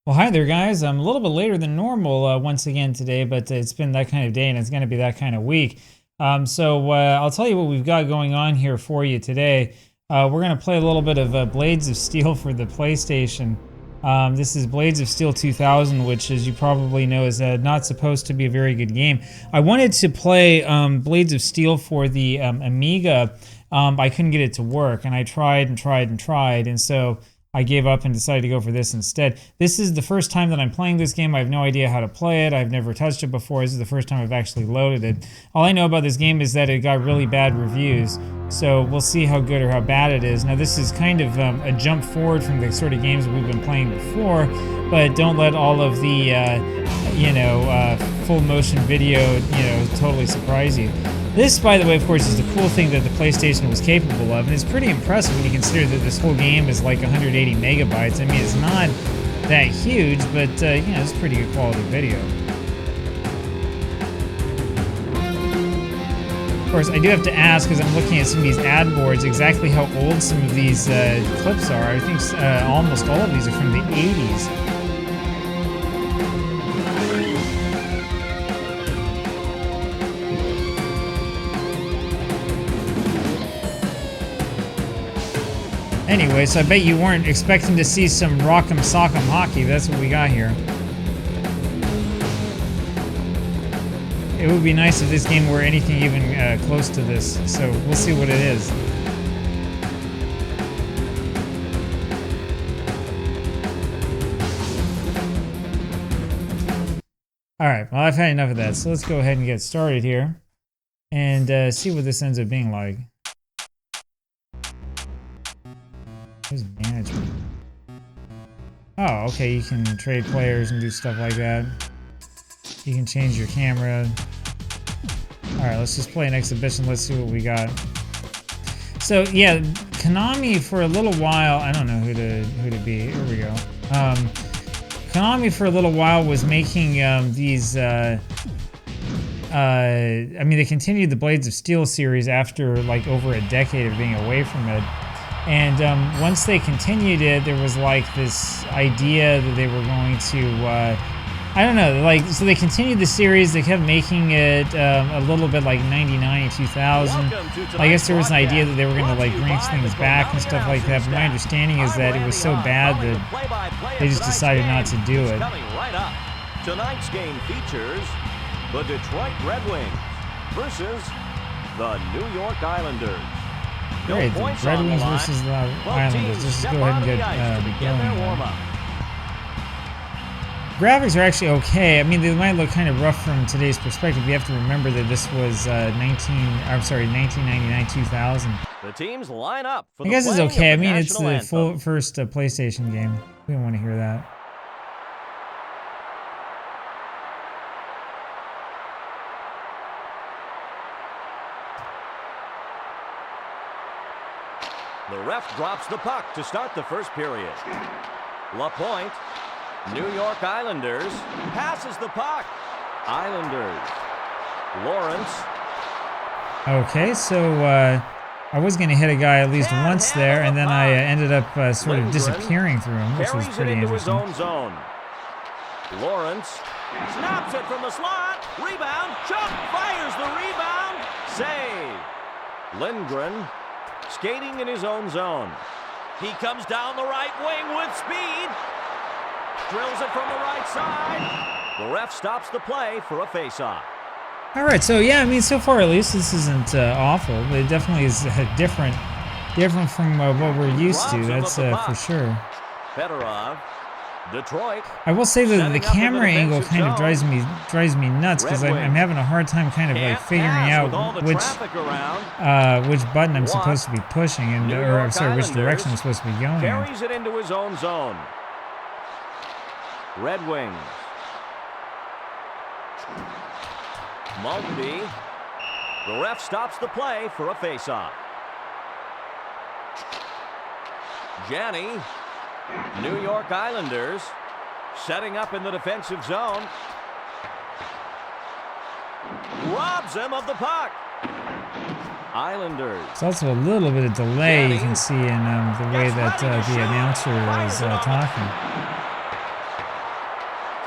Well, hi there, guys. I'm a little bit later than normal once again today, but it's been that kind of day and it's going to be that kind of week. I'll tell you what we've got going on here for you today. We're going to play a little bit of Blades of Steel for the PlayStation. This is Blades of Steel 2000, which, as you probably know, is not supposed to be a very good game. I wanted to play Blades of Steel for the Amiga. I couldn't get it to work, and I tried and tried and tried, and so I gave up and decided to go for this instead. This is the first time that I'm playing this game. I have no idea how to play it. I've never touched it before. This is the first time I've actually loaded it. All I know about this game is that it got really bad reviews, so we'll see how good or how bad it is. Now, this is kind of a jump forward from the sort of games we've been playing before, but don't let all of the, full motion video, totally surprise you. This, by the way, of course, is the cool thing that the PlayStation was capable of, and it's pretty impressive when you consider that this whole game is like 180 megabytes. I mean, it's not that huge, but, it's pretty good quality video. Of course, I do have to ask, because I'm looking at some of these ad boards, exactly how old some of these clips are. I think almost all of these are from the 80s. Anyway, so I bet you weren't expecting to see some rock'em sock'em hockey. That's what we got here. It would be nice if this game were anything even close to this, so we'll see what it is. Alright, well, I've had enough of that, so let's go ahead and get started here and see what this ends up being like. Where's management? Oh, okay, you can trade players and do stuff like that. You can change your camera. Alright, let's just play an exhibition. Let's see what we got. So, yeah, Konami for a little while... I don't know who to be. Here we go. Konami for a little while was making these... I mean, they continued the Blades of Steel series after, like, over a decade of being away from it. And once they continued it, there was like this idea that they were going to, I don't know, like, so they continued the series, they kept making it a little bit like 99 and 2000. I guess there was an idea that they were going to like bring things back and stuff like that, but my understanding is that it was so bad that they just decided not to do it. Tonight's game features the Detroit Red Wings versus the New York Islanders. Great, the Red Wings versus the Islanders. Let's just go ahead and get going. Graphics are actually okay. I mean, they might look kind of rough from today's perspective. You have to remember that this was 1999, 2000. The teams line up for I guess it's okay. I mean, it's the first PlayStation game. We don't want to hear that. The ref drops the puck to start the first period. LaPointe, New York Islanders, passes the puck. Islanders. Lawrence. Okay, so I was going to hit a guy at least once there, and then I ended up sort of disappearing through him, which was pretty interesting. His own zone. Lawrence snaps it from the slot. Rebound. Chuck fires the rebound. Save. Lindgren. Skating in his own zone. He comes down the right wing with speed. Drills it from the right side. The ref stops the play for a face-off. All right, so yeah, I mean, so far at least this isn't awful, but it definitely is different from what we're used to. That's for sure. Fedorov. Detroit. I will say that the camera angle kind of drives me nuts because I'm having a hard time kind of like figuring out which button I'm supposed to be pushing and which direction I'm supposed to be going. Carries it into his own zone. Red Wings. Maltby. The ref stops the play for a face-off. Janney. New York Islanders setting up in the defensive zone. Robs him of the puck. Islanders. There's also a little bit of delay you can see in the way that the announcer is talking.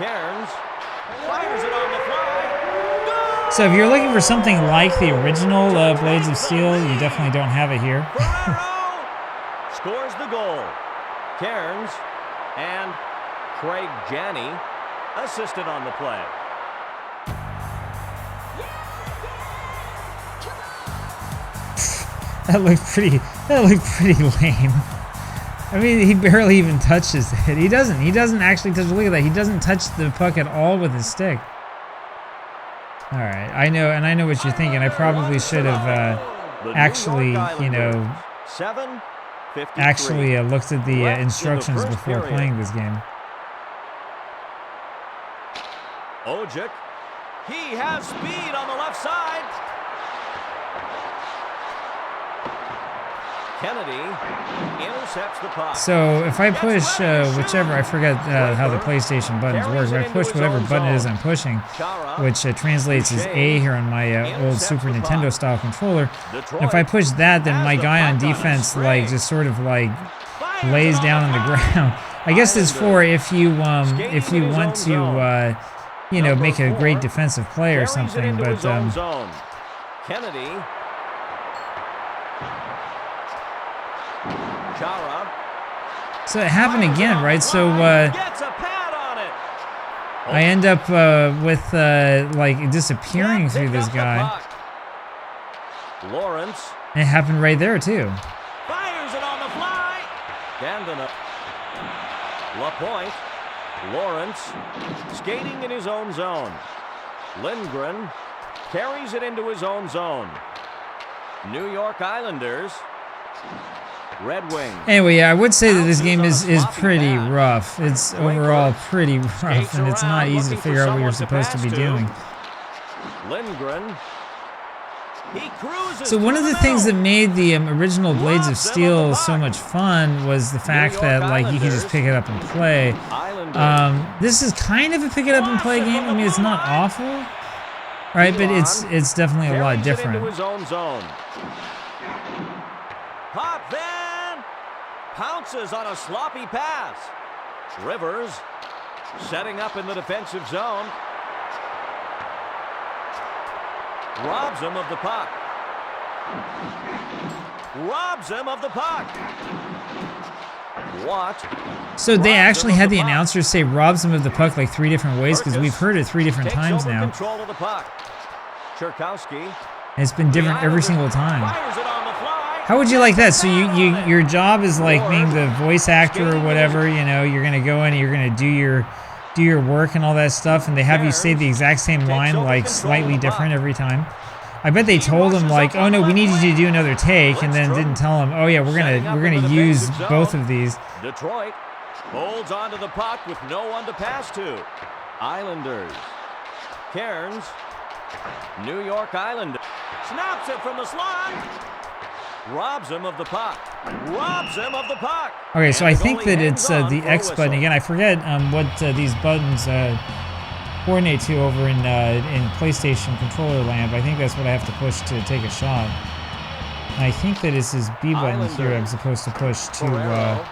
Cairns fires it on the fly. Goal! So if you're looking for something like the original Blades of Steel, you definitely don't have it here. Ferraro scores the goal. Cairns and Craig Janney assisted on the play. That looked pretty lame. I mean, he barely even touches it. He doesn't actually touch. Look at that. He doesn't touch the puck at all with his stick. All right, I know what you're thinking. I probably should have actually, you know, actually looked at the instructions before playing this game. Ojic, he has speed on the left side. Kennedy intercepts the puck. So if I push whichever, I forget how the PlayStation buttons work, but I push whatever button it is I'm pushing, which translates as A here on my old Super Nintendo style controller. And if I push that, then my guy on defense like just sort of like lays down on the ground. I guess it's for if you want to you know, make a great defensive play or something, but Kennedy. So it happened again, right? So I end up with like disappearing through this guy. Lawrence. It happened right there too. Fires it on the fly. Dandana. LaPointe. Lawrence skating in his own zone. Lindgren carries it into his own zone. New York Islanders. Red Wings. Anyway, yeah, I would say that this game is pretty rough. It's overall pretty rough, and it's not easy to figure out what you're supposed to be doing. Lindgren. He cruises. So one of the things that made the original Blades of Steel so much fun was the fact that like you could just pick it up and play. This is kind of a pick it up and play game. I mean, it's not awful, right? But it's definitely a lot different. Pop Van pounces on a sloppy pass. Rivers setting up in the defensive zone. Robs him of the puck. Robs him of the puck. What? So they actually had the announcers say robs him of the puck like 3 different ways, because we've heard it 3 different times now. Control of the puck. Cherkowski. And it's been different every single time. Fires it on the fly. How would you like that? So your job is like being the voice actor or whatever, you know, you're going to go in and you're going to do your work and all that stuff, and they have you say the exact same line like slightly different every time. I bet they told him like, "Oh no, we need you to do another take," and then didn't tell him, "Oh yeah, we're going to use both of these." Detroit holds onto the puck with no one to pass to. Islanders. Cairns. New York Islanders. Snaps it from the slot. Robs him of the puck. Robs him of the puck. Okay, so I think that it's the X button again. I forget what these buttons coordinate to over in PlayStation controller land. But I think that's what I have to push to take a shot. And I think that it's this B button here I'm supposed to push to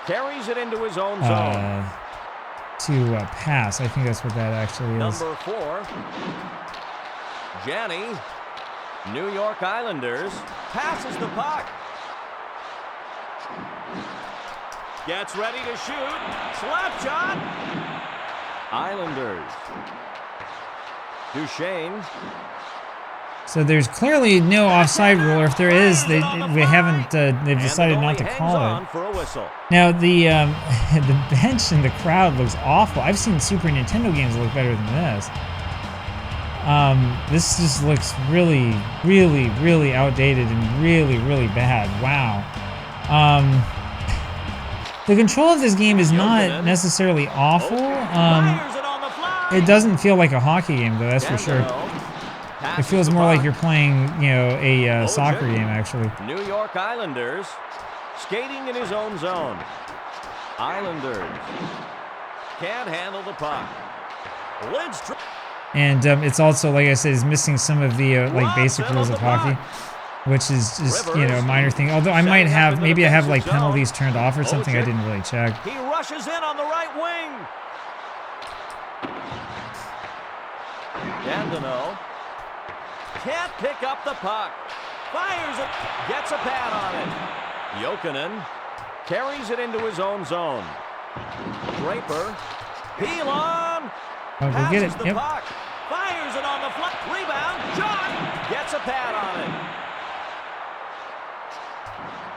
carries it into his own zone. To pass. I think that's what that actually is. Number 4. Janney. New York Islanders passes the puck. Gets ready to shoot. Slap shot. Islanders. Duchesne. So there's clearly no offside rule, or if there is, they've decided not to call it. Now the bench and the crowd looks awful. I've seen Super Nintendo games look better than this. This just looks really, really, really outdated and really, really bad. Wow. The control of this game is not necessarily awful. It doesn't feel like a hockey game, though, that's for sure. It feels more like you're playing, you know, a soccer game, actually. New York Islanders skating in his own zone. Islanders can't handle the puck. Lindstrom. And it's also, like I said, is missing some of the like basic rules of hockey, which is just, you know, a minor thing. Although I might have, maybe I have like penalties turned off or something. I didn't really check. He rushes in on the right wing. Dandino can't pick up the puck. Fires it. Gets a pad on it. Jokinen carries it into his own zone. Draper. Pilon. Oh, go get it. Passes the Yep. puck. Fires it on the flat. Rebound. John gets a pad on it.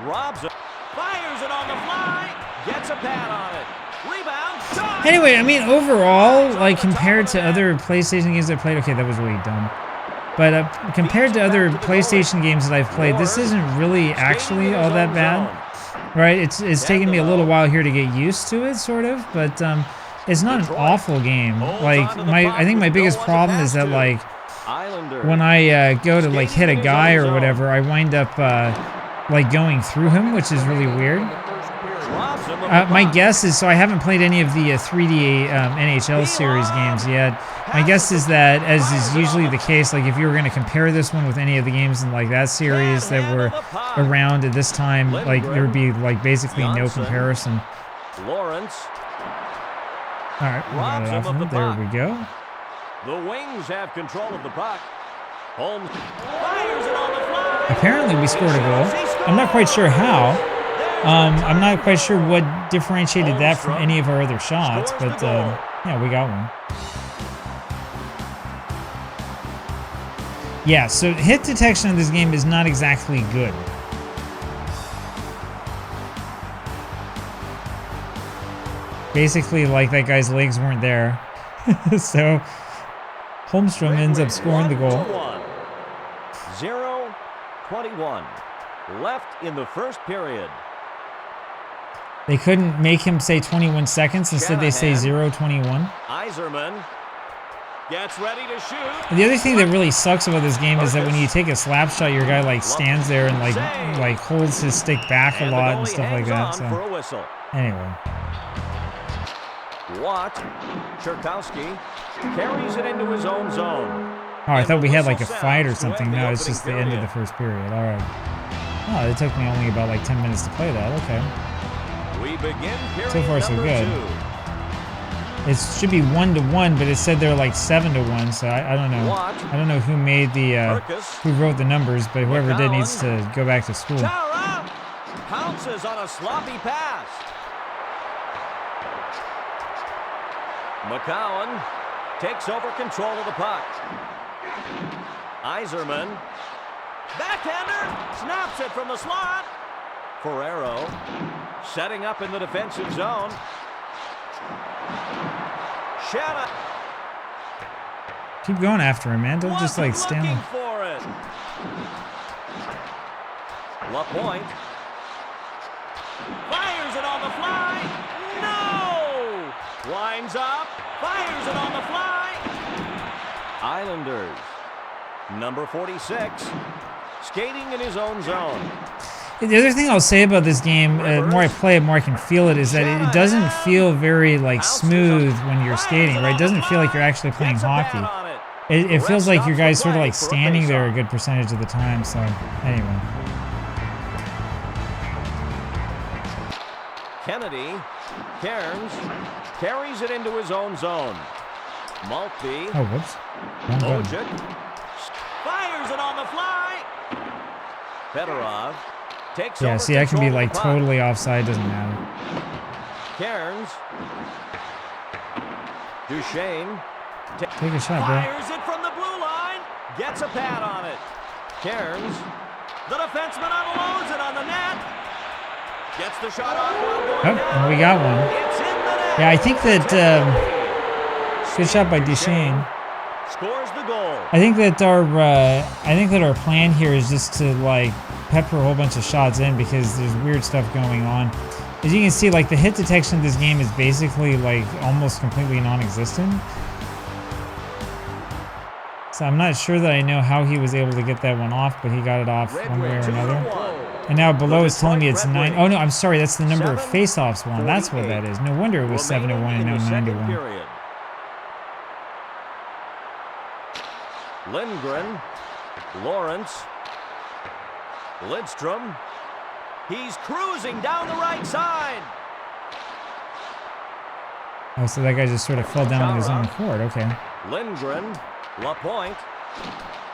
Robs it. Fires it on the fly. Gets a pad on it. Rebound. John. Anyway, I mean, overall, like compared to other PlayStation games I played, okay, that was really dumb. But compared to other PlayStation games that I've played, this isn't really actually all that bad, right? It's taken me a little while here to get used to it, sort of, but it's not an awful game. Like I think my biggest problem is that like when I go to like hit a guy or whatever, I wind up like going through him, which is really weird. My guess is, so I haven't played any of the 3D NHL series games yet. My guess is that, as is usually the case, like if you were going to compare this one with any of the games in like that series that were around at this time, like there would be like basically no comparison. Lawrence. All right, we got it off of him. There we go. The Wings have control of the puck. Holmes fires it on the fly. Apparently we scored a goal. I'm not quite sure how. I'm not quite sure what differentiated that from any of our other shots, but yeah, we got one. Yeah, so hit detection in this game is not exactly good. Basically, like that guy's legs weren't there. So Holmstrom ends up scoring the goal. 0-21 left in the first period. They couldn't make him say 21 seconds. Instead, they say 0-21. Iserman gets ready to shoot. And the other thing that really sucks about this game is that when you take a slap shot, your guy like stands there and like holds his stick back a lot and stuff like that. So anyway. Watt, Cherkowski carries it into his own zone. Oh, I thought we had like a fight or something. No, it's just the end of the first period. All right. Oh, it took me only about like 10 minutes to play that. Okay. We begin so far, so good. 2. It should be 1-1, but it said they're like 7-1. So I don't know. I don't know who made the who wrote the numbers, but whoever did needs to go back to school. Tara pounces on a sloppy pass. McCowan takes over control of the puck. Iserman, backhander, snaps it from the slot. Ferrero setting up in the defensive zone. Shanna. Keep going after him, man. Don't just like stand there. For it. LaPointe fires it on the fly. No! Winds up, fires it on the fly. Islanders, number 46, skating in his own zone. The other thing I'll say about this game, the more I play it, more I can feel it, is that it doesn't feel very like smooth when you're skating, right? It doesn't feel like you're actually playing hockey. It feels like your guy's sort of like standing there a good percentage of the time. So anyway. Kennedy, Cairns carries it into his own zone. Maltby. Oh, whoops. Mojic fires it on the fly. Fedorov takes over. Yeah, see, I can be like totally offside, doesn't matter. Cairns. Duchesne. Take a shot, bro. Fires it from the blue line. Gets a pad on it. Cairns. The defenseman unloads it on the net. Gets the shot off. Oh, we got one. It's in the net. Yeah, I think that good shot by Duchesne. Scores the goal. I think that our plan here is just to like pepper a whole bunch of shots in because there's weird stuff going on. As you can see, like the hit detection of this game is basically like almost completely non-existent. So I'm not sure that I know how he was able to get that one off, but he got it off one way or another. And now below is telling me it's 9. Oh no, I'm sorry, that's the number of face-offs won. That's what that is. No wonder it was 7-1 and now 9-1. Lindgren, Lawrence, Lidstrom. He's cruising down the right side. Oh, so that guy just sort of fell down on his own accord. Okay. Lindgren, LaPointe,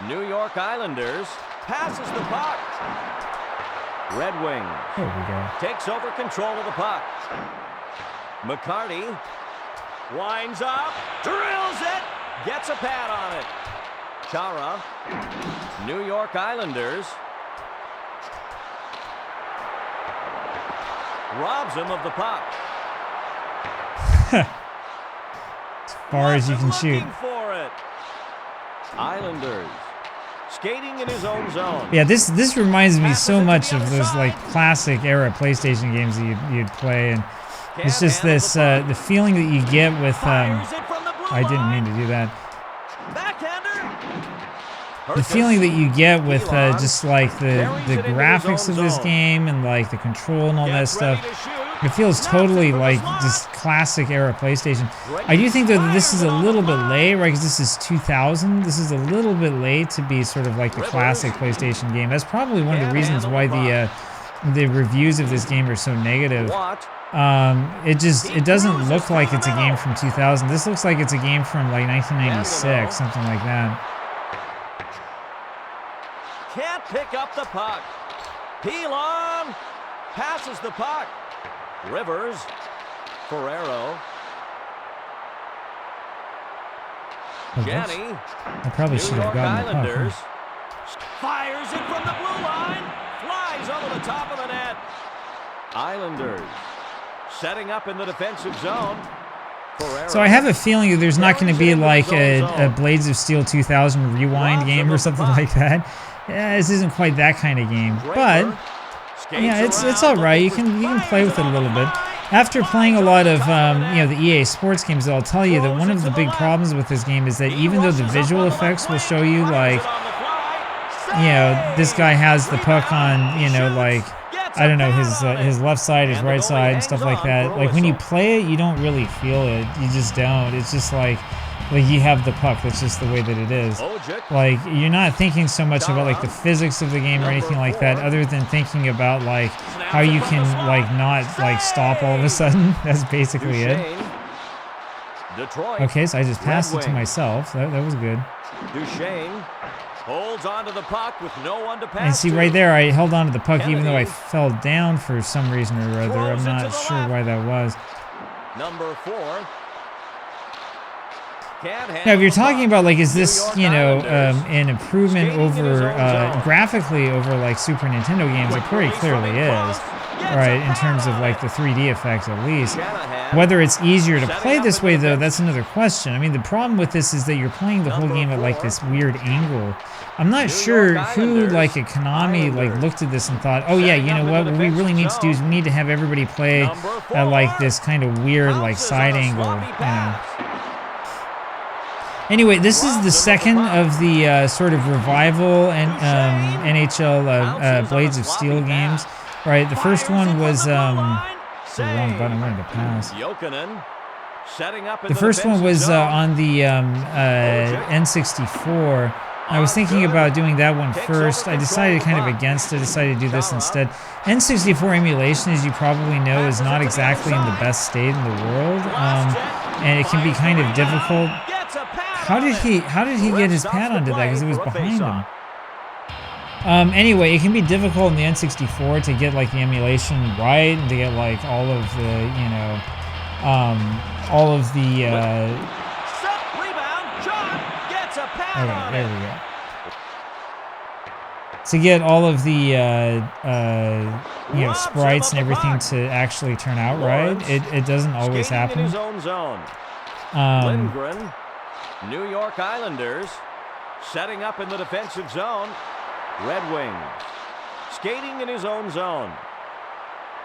New York Islanders, passes the puck. Red Wings. There we go. Takes over control of the puck. McCarty winds up, drills it, gets a pad on it. Chara, New York Islanders, robs him of the puck. As far as you can shoot. For it. Islanders skating in his own zone. Yeah, this reminds me so much of those like classic era PlayStation games that you'd play, and it's just this the feeling that you get with I didn't mean to do that. The feeling that you get with just like the graphics of this game and like the control and all that stuff. It feels totally like this classic era PlayStation. I do think though that this is a little bit late, right? Because this is 2000. This is a little bit late to be sort of like the classic PlayStation game. That's probably one of the reasons why the reviews of this game are so negative. It doesn't look like it's a game from 2000. This looks like it's a game from like 1996, something like that. Can't pick up the puck. Pilon passes the puck. Rivers, Ferrero, Janney. I probably should have gotten the puck. Fires it from the blue line, flies over the top of the net. Islanders setting up in the defensive zone. Ferrero. So I have a feeling that there's not going to be like a Blades of Steel 2000 rewind game or something like that. Yeah, this isn't quite that kind of game, but yeah, it's all right. You can play with it a little bit. After playing a lot of the EA Sports games, I'll tell you that one of the big problems with this game is that even though the visual effects will show you like, this guy has the puck on, like, I don't know, his left side, his right side, and stuff like that. Like when you play it, you don't really feel it. You just don't. It's just like you have the puck. That's just the way that it is. Like you're not thinking so much about like the physics of the game or anything like that, other than thinking about like how you can like not like stop all of a sudden. That's basically it. Okay, so I just passed it to myself. That was good. Duchesne holds onto the puck with no one to pass. And see right there, I held onto the puck even though I fell down for some reason or other. I'm not sure why that was. Number 4. Now, if you're talking about like, is this an improvement over graphically over like Super Nintendo games? It pretty clearly is, right? In terms of like the 3D effects, at least. Whether it's easier to play this way, though, that's another question. I mean, the problem with this is that you're playing the whole game at like this weird angle. I'm not sure who like at Konami like looked at this and thought, oh yeah, you know what we really need to do is we need to have everybody play at like this kind of weird like side angle. Anyway, this is the second of the sort of revival and NHL Blades of Steel games. Right, the first one was the wrong button. I wanted to pass. The first one was on the N64. I was thinking about doing that one first. I decided kind of against it. Decided to do this instead. N64 emulation, as you probably know, is not exactly in the best state in the world, and it can be kind of difficult. How did he get his pad onto that? Because it was behind him. Anyway, it can be difficult in the N64 to get like the emulation right and to get like all of the okay, there we go. To get all of the sprites and everything to actually turn out right, it doesn't always happen. Lindgren, New York Islanders setting up in the defensive zone. Red Wings skating in his own zone.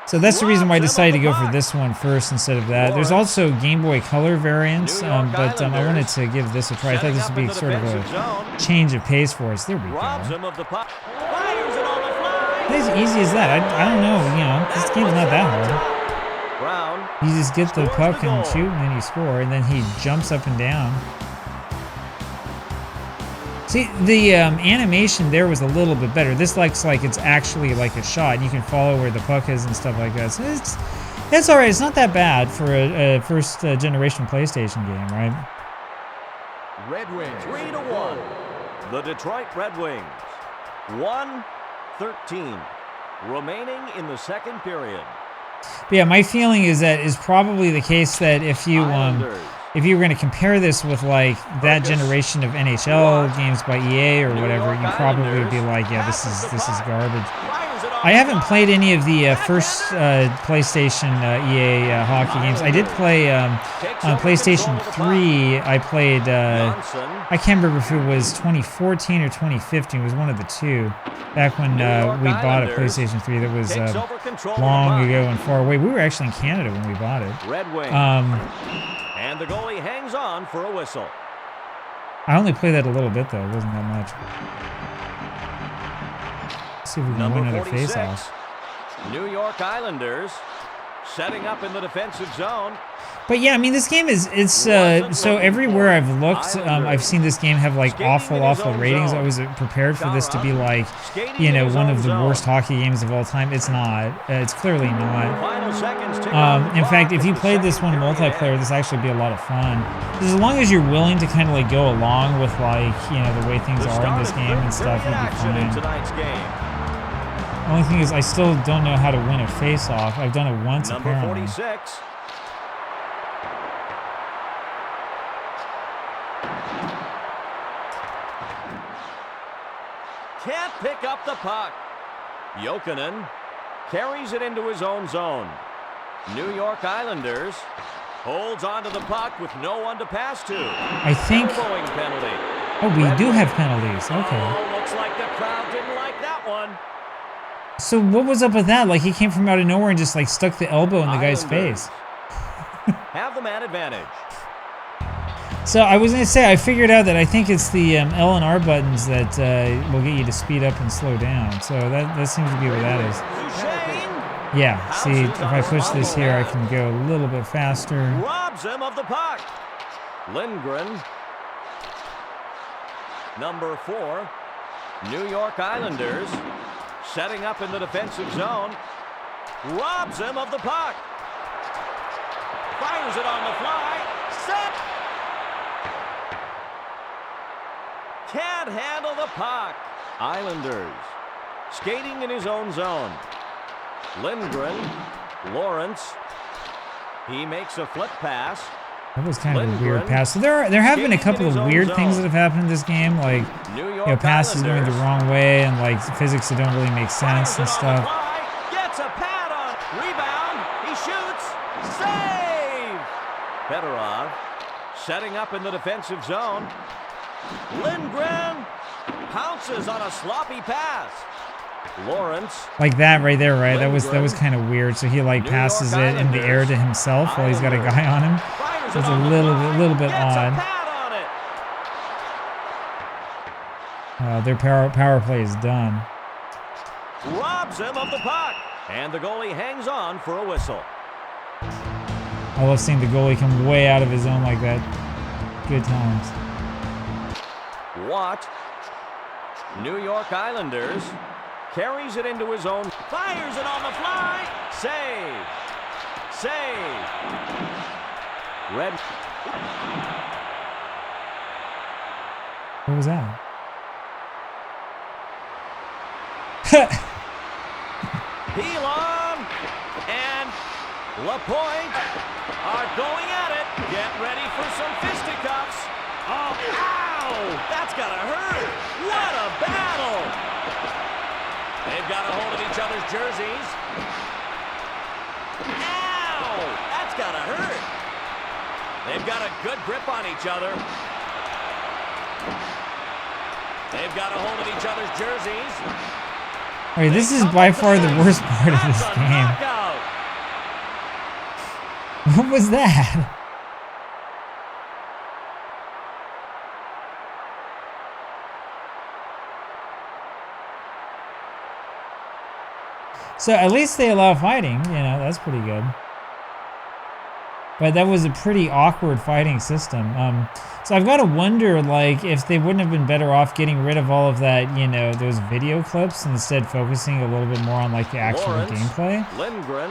So that's the reason why I decided to go for this one first instead of that. There's also Gameboy Color variants, but I wanted to give this a try. I thought this would be sort of a change of pace for us. There we go. It's as easy as that. I don't know, this game's not that hard. You just get the puck and shoot, and then you score, and then he jumps up and down. See, the animation there was a little bit better. This looks like it's actually like a shot. You can follow where the puck is and stuff like that. So it's It's all right. It's not that bad for a first generation PlayStation game, right? Red Wings 3-1. The Detroit Red Wings 1-13 remaining in the second period. But yeah, my feeling is that is probably the case that if you were going to compare this with like that generation of NHL games by EA or whatever, you probably would be like, yeah, this is garbage. I haven't played any of the first PlayStation EA hockey games. I did play on PlayStation 3. I played. I can't remember if it was 2014 or 2015. It was one of the two. Back when we bought a PlayStation 3, that was long ago and far away. We were actually in Canada when we bought it. Red Wings. And the goalie hangs on for a whistle. I only played that a little bit though. It wasn't that much. Let's see if we can win at a face-off. New York Islanders setting up in the defensive zone. But yeah, I mean, this game is so everywhere I've looked, I've seen this game have like awful ratings. I was prepared for this to be like, you know, one of the worst hockey games of all time. It's not. It's clearly not. In fact, if you played this one multiplayer, this actually be a lot of fun. As long as you're willing to kind of like go along with like, you know, the way things are in this game and stuff, you'll be fine. Only thing is, I still don't know how to win a face-off. I've done it once apparently. Number 46. Can't pick up the puck. Jokinen carries it into his own zone. New York Islanders holds onto the puck with no one to pass to. I think. Penalty. Oh, we do have penalties. Okay. Oh, looks like the crowd didn't like that one. So what was up with that? Like he came from out of nowhere and just like stuck the elbow in the guy's face. Have the man advantage. So I was gonna say I figured out that I think it's the L and R buttons that will get you to speed up and slow down. So that seems to be what that is. Yeah. See, if I push this here, I can go a little bit faster. Robs him of the puck. Lindgren. Number 4. New York Islanders setting up in the defensive zone. Robs him of the puck. Fires it on the fly. Set. Can't handle the puck. Islanders skating in his own zone. Lindgren. Lawrence. He makes a flip pass. That was kind of a weird pass. So there have been a couple of weird things that have happened in this game, like you know, passes going the wrong way and like physics that don't really make sense and stuff. Gets a pad on. Rebound. He shoots. Save. Fedorov setting up in the defensive zone. Lindgren pounces on a sloppy pass. Lawrence. Like that right there, right? That was kind of weird. So he like passes it in the air to himself while he's got a guy on him. So it's a little bit odd. Their power play is done. Robs him of the puck, and the goalie hangs on for a whistle. I love seeing the goalie come way out of his zone like that. Good times. Watt. New York Islanders carries it into his own. Fires it on the fly. Save. Save. Red. What was that? Pilon and LaPointe are going at it. Get ready for some fisticuffs. Oh, ow! That's gotta hurt. What a battle! They've got a hold of each other's jerseys. Ow! That's gotta hurt. They've got a good grip on each other. They've got a hold of each other's jerseys. All right, this is by far the worst part of this game. What was that? So at least they allow fighting, you know, that's pretty good. But that was a pretty awkward fighting system. So I've got to wonder, like, if they wouldn't have been better off getting rid of all of that, you know, those video clips, and instead focusing a little bit more on, like, the actual gameplay.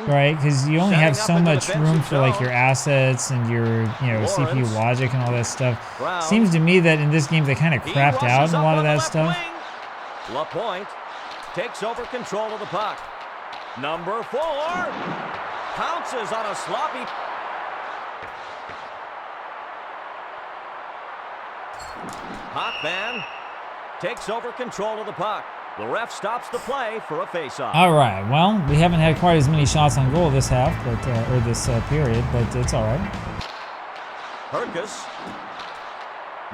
Right? Because you only have so much room for, like, your assets and your, you know, CPU logic and all that stuff. Seems to me that in this game they kind of crapped out in a lot of that stuff. LaPointe takes over control of the puck. Number 4 pounces on a sloppy. Hotman takes over control of the puck. The ref stops the play for a face-off. All right. Well, we haven't had quite as many shots on goal this half, but or this period, but it's all right. Herkus,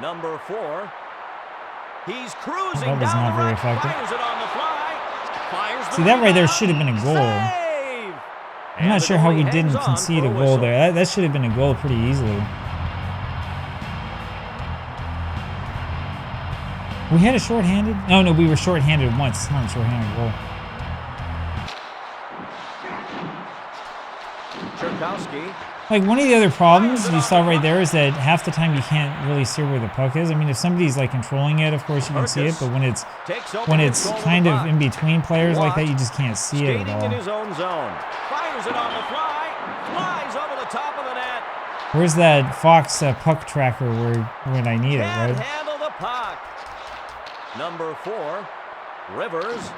number 4. He's cruising that was down not the very right, effective. fires it on the fly. Fires the See, that right there rebound. should have been a goal. Save! I'm not sure how we goalie didn't hangs on concede for a goal whistle. there. That should have been a goal pretty easily. We had a shorthanded? Oh, no, we were shorthanded once. Not a shorthanded goal. Cherkowski. Like, one of the other problems you saw right there is that half the time you can't really see where the puck is. I mean, if somebody's, like, controlling it, of course you can see it, but when it's kind of in between players like that, you just can't see it at all. In his own zone. Fires it on the fly. Flies over the top of the net. Where's that Fox puck tracker when I need it, Can't right? handle the puck. Number 4, Rivers,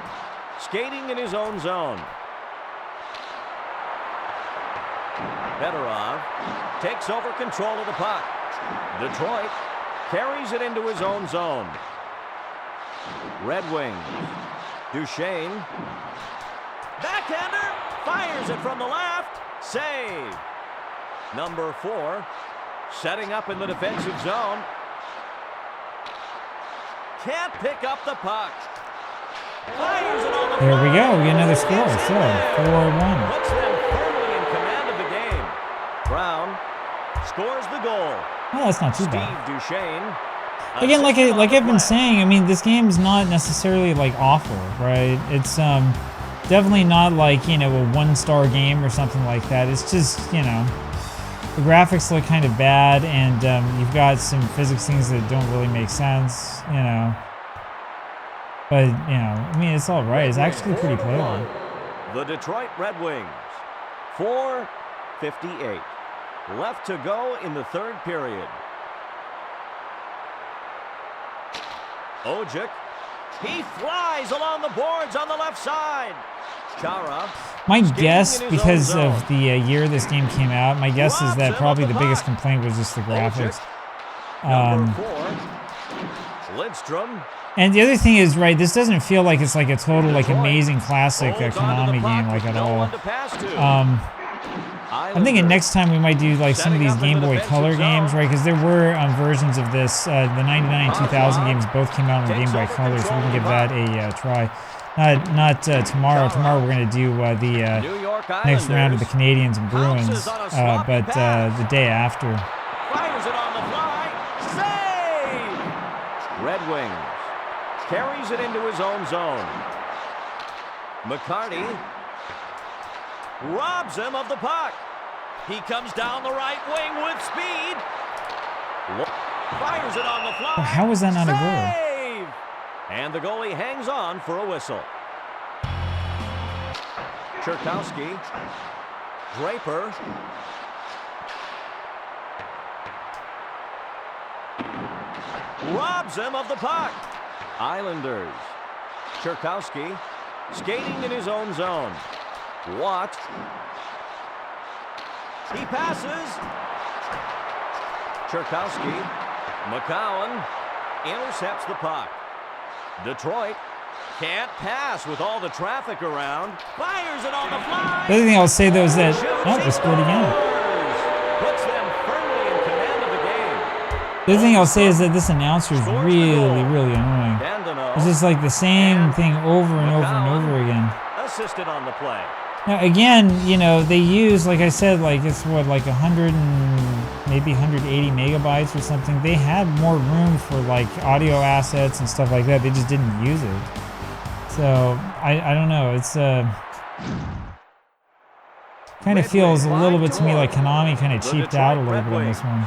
skating in his own zone. Fedorov takes over control of the puck. Detroit carries it into his own zone. Red Wings, Duchesne. Backhander, fires it from the left. Save. Number 4, setting up in the defensive zone. Can't pick up the puck. Fires it on the There we go. We get another score. So, 4-1. Puts them firmly in command of the game. Brown scores the goal. Well, that's not too Steve bad. Duchesne. Again, like I've been saying, I mean, this game's not necessarily, like, awful, right? It's definitely not like, you know, a 1-star game or something like that. It's just, you know, the graphics look kind of bad, and you've got some physics things that don't really make sense, you know. But, you know, I mean, it's all right. It's actually pretty playable. The Detroit Red Wings. 4:58 left to go in the third period. Ojic. He flies along the boards on the left side. Chara. My guess, because of the year this game came out, my guess is that probably the biggest complaint was just the graphics. Number 4, Lidstrom. And the other thing is, right, this doesn't feel like it's like a total, like, amazing classic Konami game, like, at all. I'm thinking next time we might do, like, some of these Game Boy Color games, right, because there were versions of this, the 99 and 2000 games both came out on the Game Boy Color, so we can give that a try. Not tomorrow. Tomorrow we're going to do the next round of the Canadians and Bruins, but the day after. Fires it on the fly. Save! Red Wings carries it into his own zone. McCarty robs him of the puck. He comes down the right wing with speed. Fires it on the fly. Well, how was that not a goal? Save! And the goalie hangs on for a whistle. Cherkowski. Draper. Robs him of the puck. Islanders. Cherkowski skating in his own zone. Watt. He passes. Cherkowski. McCowan intercepts the puck. Detroit can't pass with all the traffic around. Fires it on the fly. The other thing I'll say, though, is that... Oh, they scored again. Puts them firmly in command of the game. The other thing I'll say is that this announcer is really, really annoying. It's just like the same thing over and over and over again. Assisted on the play. Now, again, you know, they use, like I said, like, it's what, like 100 and maybe 180 megabytes or something. They had more room for, like, audio assets and stuff like that. They just didn't use it. So, I don't know. It's, Kind of feels a little bit to me like Konami kind of cheaped out a little bit on this one.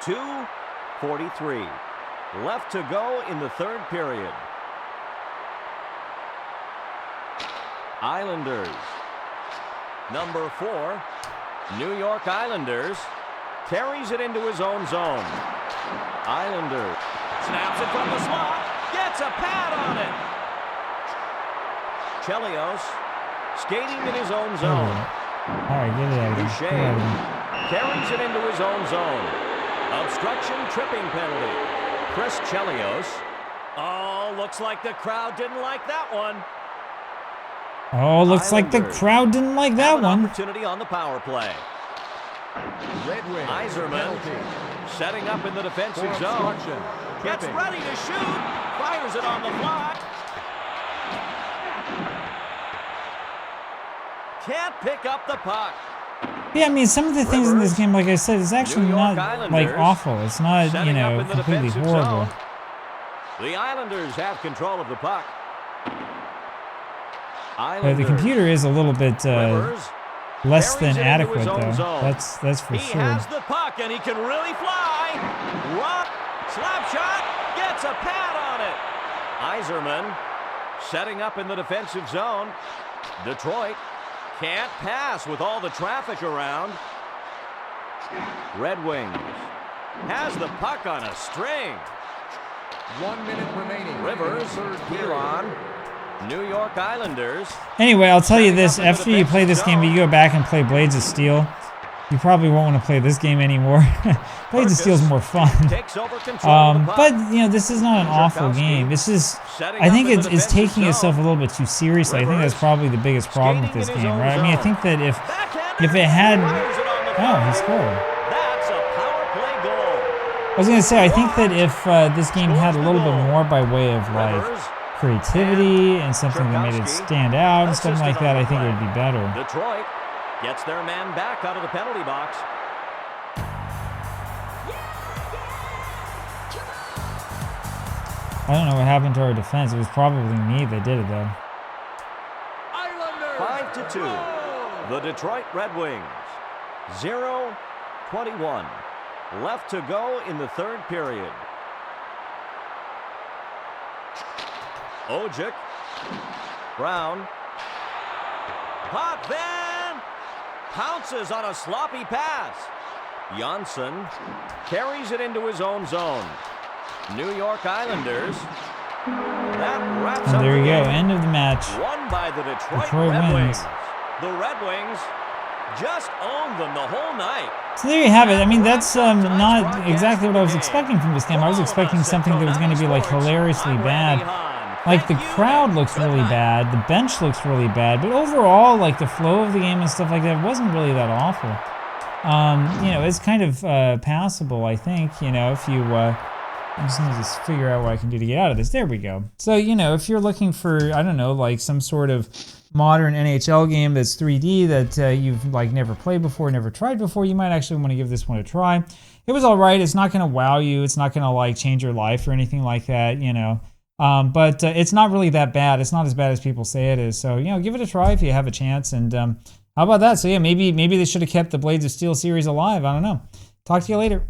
2:43 left to go in the third period. Islanders. Number 4, New York Islanders. Carries it into his own zone. Islanders. Snaps it from the slot. Gets a pad on it. Chelios. Skating in his own zone. All right, get it out of here. Carries it into his own zone. Obstruction tripping penalty. Chris Chelios. Oh, looks like the crowd didn't like that one. Oh, looks like the crowd didn't like that one. Opportunity on the power play. Iserman setting up in the defensive zone. Gets ready to shoot. Fires it on the fly. Can't pick up the puck. Yeah, I mean, some of the things in this game, like I said, is actually not like awful. It's not, you know, completely horrible. The Islanders have control of the puck. The computer is a little bit less than adequate, though. That's for sure. He has the puck and he can really fly. Slap shot, gets a pad on it. Iserman setting up in the defensive zone. Detroit can't pass with all the traffic around. Red Wings has the puck on a string. 1 minute remaining. Rivers, Elon. New York Islanders. Anyway, I'll tell you this. After you play this game, you go back and play Blades of Steel, you probably won't want to play this game anymore. Blades of Steel is more fun. But, you know, this is not an awful game. This is, I think it's taking itself a little bit too seriously. I think that's probably the biggest problem with this game, right? I mean, I think that if it had... Oh, he scored. That's a power play goal. I was going to say, I think that if this game had a little bit more by way of, like, creativity and something that made it stand out and stuff like that, I think it would be better. Detroit gets their man back out of the penalty box. I don't know what happened to our defense. It was probably me that did it, though. 5-2. The Detroit Red Wings. 0:21 left to go in the third period. Ojic. Brown. Potvin pounces on a sloppy pass. Janssen carries it into his own zone. New York Islanders. That wraps up. There you go. End of the match. Won by the Detroit Red Wings. The Red Wings just owned them the whole night. So there you have it. I mean, that's not exactly what I was expecting from this game. I was expecting something that was going to be like hilariously bad. Like, the crowd looks really bad, the bench looks really bad, but overall, like, the flow of the game and stuff like that wasn't really that awful. You know, it's kind of passable, I think, you know, if you... I just need to figure out what I can do to get out of this. There we go. So, you know, if you're looking for, I don't know, like, some sort of modern NHL game that's 3D that you've, like, never played before, never tried before, you might actually want to give this one a try. It was all right. It's not going to wow you. It's not going to, like, change your life or anything like that, you know. But it's not really that bad. It's not as bad as people say it is. So, you know, give it a try if you have a chance. And how about that? So, yeah, maybe they should have kept the Blades of Steel series alive. I don't know. Talk to you later.